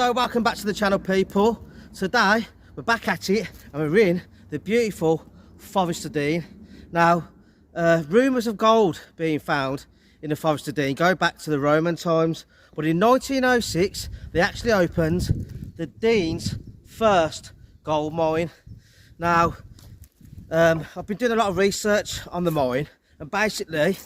Hello, welcome back to the channel, people. Today we're back at it and we're in the beautiful Forest of Dean. Now rumours of gold being found in the Forest of Dean go back to the Roman times, but in 1906 they actually opened the Dean's first gold mine. Now I've been doing a lot of research on the mine, and basically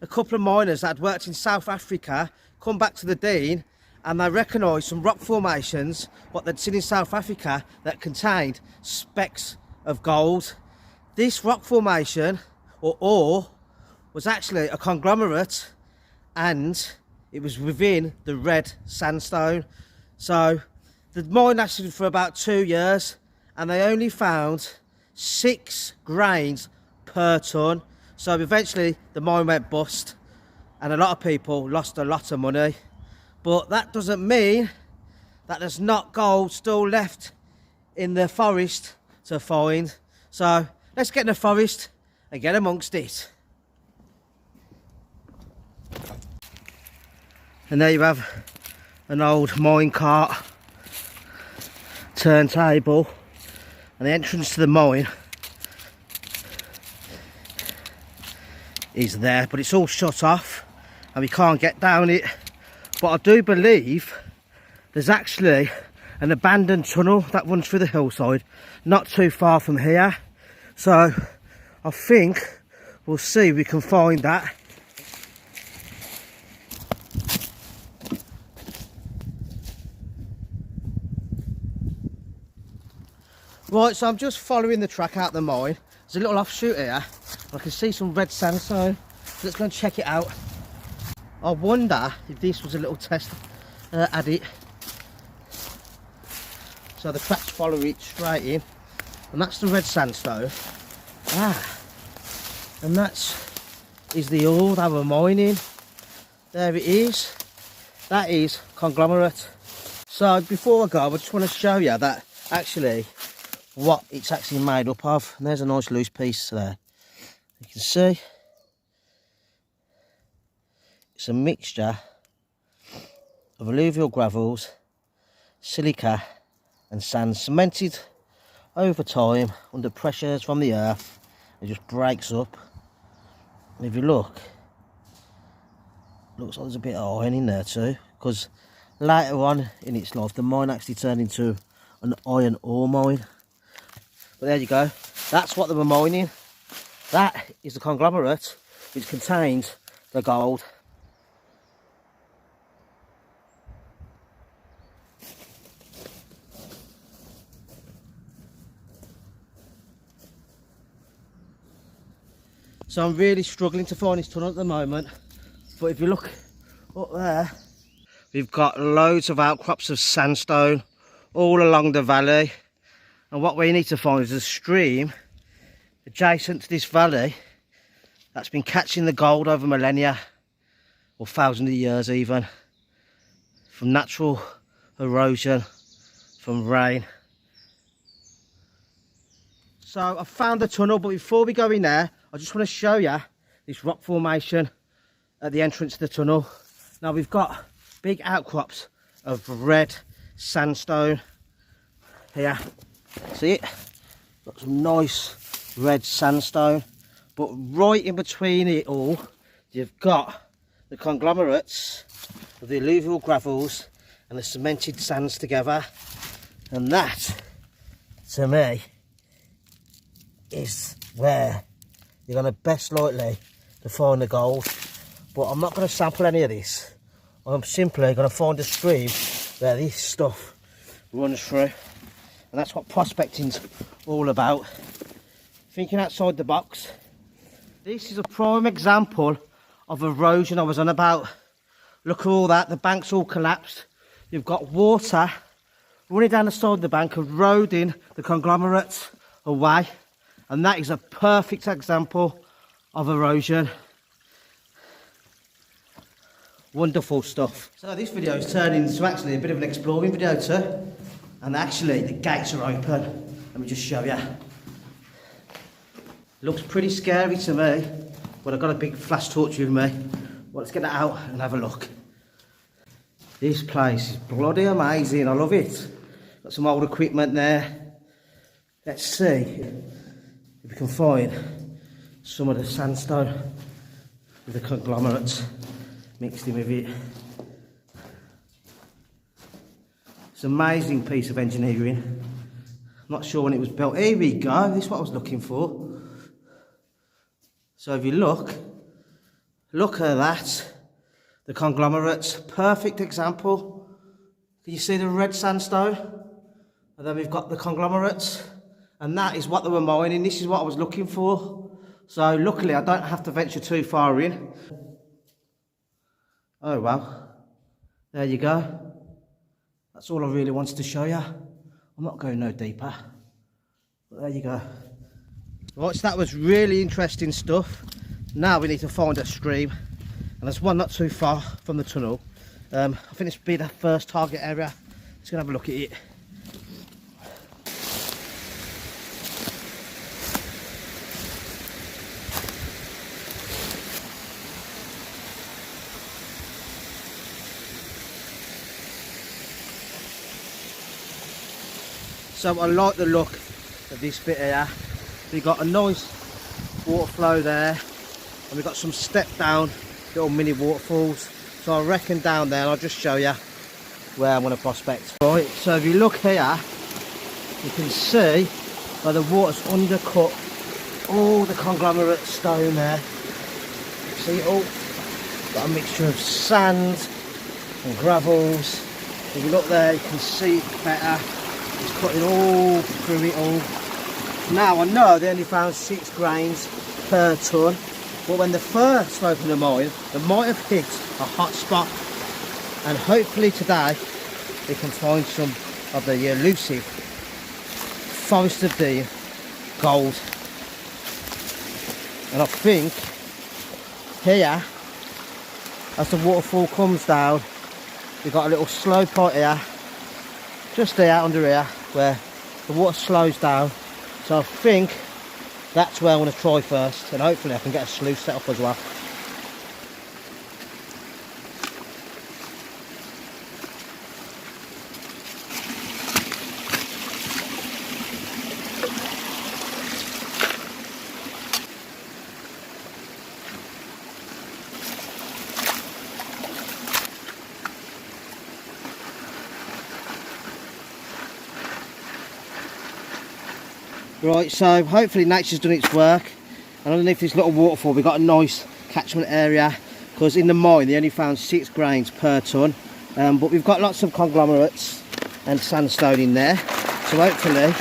a couple of miners that had worked in South Africa come back to the Dean and they recognised some rock formations what they'd seen in South Africa that contained specks of gold. This rock formation or ore was actually a conglomerate, and it was within the red sandstone. So the mine lasted for about 2 years and they only found 6 grains per tonne. So eventually the mine went bust and a lot of people lost a lot of money. But that doesn't mean that there's not gold still left in the forest to find. So let's get in the forest and get amongst it. And there you have an old mine cart, turntable, and the entrance to the mine is there, but it's all shut off and we can't get down it. But I do believe there's actually an abandoned tunnel that runs through the hillside not too far from here, so I think we'll see if we can find that. Right, so I'm just following the track out the mine. There's a little offshoot here. I can see some red sandstone. So let's go and check it out. I wonder if this was a little test at it. So the tracks follow it straight in. And that's the red sandstone. And is the ore that we're mining. There it is. That is conglomerate. So before I go, I just want to show you that actually what it's actually made up of. And there's a nice loose piece there. You can see it's a mixture of alluvial gravels, silica and sand, cemented over time under pressures from the earth. It just breaks up, and if you look, looks like there's a bit of iron in there too, because later on in its life the mine actually turned into an iron ore mine. But there you go, that's what they were mining. That is the conglomerate which contains the gold. So I'm really struggling to find this tunnel at the moment, but if you look up there, we've got loads of outcrops of sandstone all along the valley, and what we need to find is a stream adjacent to this valley that's been catching the gold over millennia or thousands of years even, from natural erosion, from rain. So I've found the tunnel, but before we go in there, I just want to show you this rock formation at the entrance to the tunnel. Now we've got big outcrops of red sandstone here. See it? Got some nice red sandstone, but right in between it all, you've got the conglomerates of the alluvial gravels and the cemented sands together, and that, to me, is where you're going to best likely to find the gold. But I'm not going to sample any of this. I'm simply going to find a stream where this stuff runs through, and that's what prospecting's all about. Thinking outside the box. This is a prime example of erosion I was on about. Look at all that, the bank's all collapsed. You've got water running down the side of the bank, eroding the conglomerates away. And that is a perfect example of erosion. Wonderful stuff. So this video is turning into actually a bit of an exploring video too. And actually the gates are open. Let me just show you. Looks pretty scary to me, but I've got a big flash torch with me. Well, let's get that out and have a look. This place is bloody amazing, I love it. Got some old equipment there. Let's see if we can find some of the sandstone with the conglomerates mixed in with it. It's an amazing piece of engineering. I'm not sure when it was built. Here we go, this is what I was looking for. So if you look at that. The conglomerates, perfect example. Can you see the red sandstone? And then we've got the conglomerates. And that is what they were mining. This is what I was looking for. So luckily I don't have to venture too far in. Oh well, there you go. That's all I really wanted to show you. I'm not going no deeper. But there you go. Right, so that was really interesting stuff. Now we need to find a stream. And there's one not too far from the tunnel. I think this would be the first target area. Just gonna have a look at it. So I like the look of this bit here. We've got a nice water flow there, and we've got some step down little mini waterfalls. So I reckon down there, I'll just show you where I'm going to prospect. Right, so if you look here, you can see where the water's undercut all the conglomerate stone there. See it all? Got a mixture of sand and gravels. If you look there, you can see it better. It's cutting all through it all. Now I know they only found 6 grains per tonne. But when they first opened the mine, they might have hit a hot spot, and hopefully today we can find some of the elusive Forest of Dean gold. And I think here, as the waterfall comes down, we've got a little slope right here, just here under here, where the water slows down. So I think that's where I'm going to try first, and hopefully I can get a sluice set up as well. Right, so hopefully nature's done its work, and underneath this little waterfall we've got a nice catchment area, because in the mine they only found 6 grains per tonne, but we've got lots of conglomerates and sandstone in there, so hopefully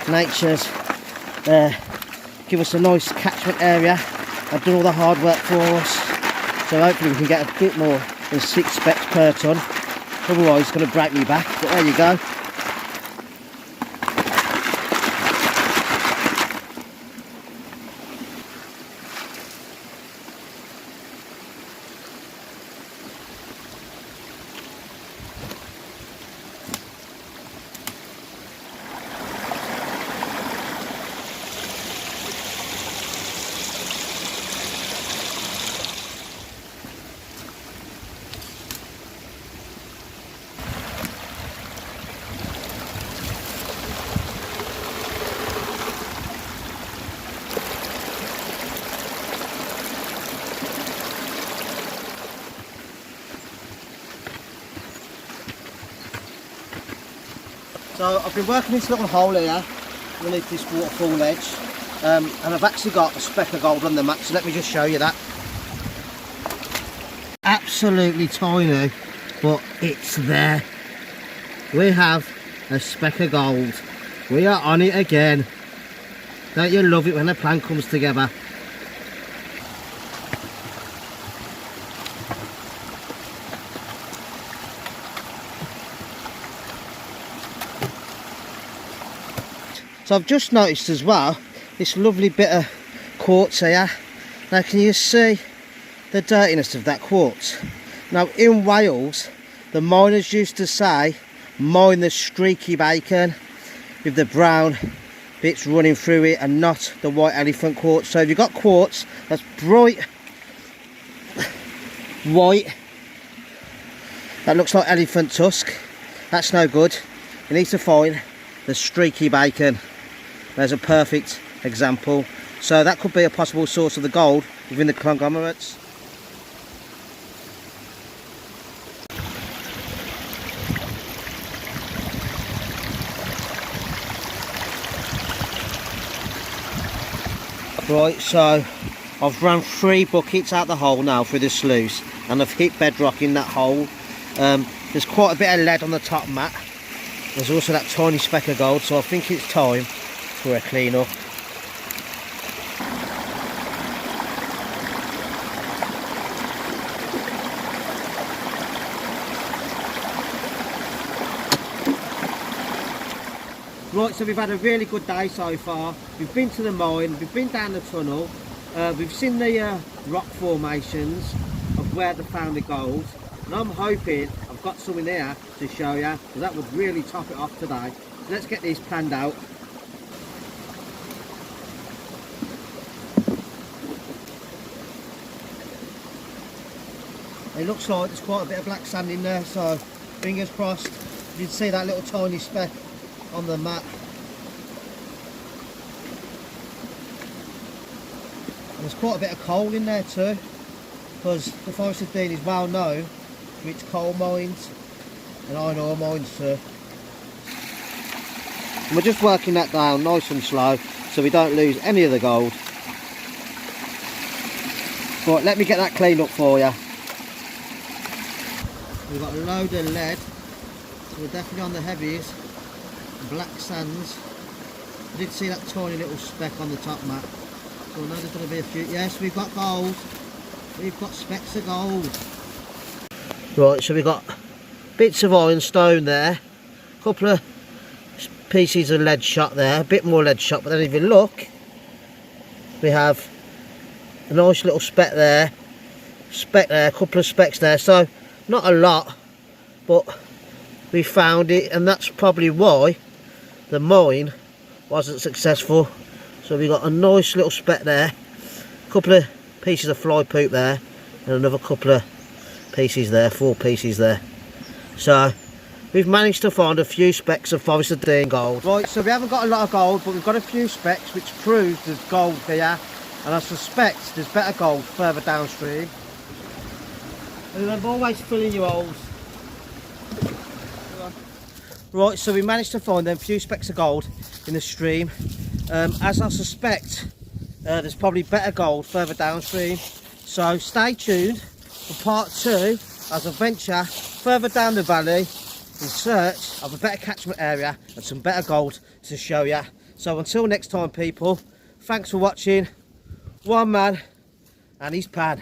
nature's give us a nice catchment area. I've done all the hard work for us, so hopefully we can get a bit more than 6 specks per tonne. Otherwise it's going to break me back, but there you go. So I've been working this little hole here underneath this waterfall edge, and I've actually got a speck of gold on the map, so let me just show you that. Absolutely tiny, but it's there. We have a speck of gold. We are on it again. Don't you love it when a plan comes together? So I've just noticed as well this lovely bit of quartz here. Now can you see the dirtiness of that quartz? Now in Wales the miners used to say mine the streaky bacon with the brown bits running through it and not the white elephant quartz. So if you've got quartz that's bright white That looks like elephant tusk. That's no good. You need to find the streaky bacon. There's a perfect example. So that could be a possible source of the gold within the conglomerates. Right, so I've run 3 buckets out the hole now through the sluice, and I've hit bedrock in that hole. There's quite a bit of lead on the top mat. There's also that tiny speck of gold, so I think it's time for a clean up. Right, so we've had a really good day so far. We've been to the mine, we've been down the tunnel, we've seen the rock formations of where they found the gold, and I'm hoping I've got some in here to show you, because that would really top it off today. So let's get these planned out. It looks like there's quite a bit of black sand in there, so fingers crossed. You can see that little tiny speck on the mat. There's quite a bit of coal in there too, because the Forest of Dean is well known for its coal mines and iron ore mines too. And we're just working that down nice and slow so we don't lose any of the gold. Right, let me get that cleaned up for you. We've got a load of lead, so we're definitely on the heavies. Black sands. I did see that tiny little speck on the top mat, so I know there's going to be a few. Yes, we've got gold. We've got specks of gold. Right, so we've got bits of ironstone there, a couple of pieces of lead shot there, a bit more lead shot, but then if you look, we have a nice little speck there, a couple of specks there, so not a lot, but we found it, and that's probably why the mine wasn't successful. So we got a nice little speck there, a couple of pieces of fly poop there, and another couple of pieces there, 4 pieces there. So we've managed to find a few specks of Forest of Dean gold. Right, so we haven't got a lot of gold, but we've got a few specks which proves there's gold here, and I suspect there's better gold further downstream. And remember, always filling your holes. Right, so we managed to find them few specks of gold in the stream. As I suspect, there's probably better gold further downstream. So stay tuned for part 2 as I venture further down the valley in search of a better catchment area and some better gold to show you. So until next time people, thanks for watching. One man and his pad.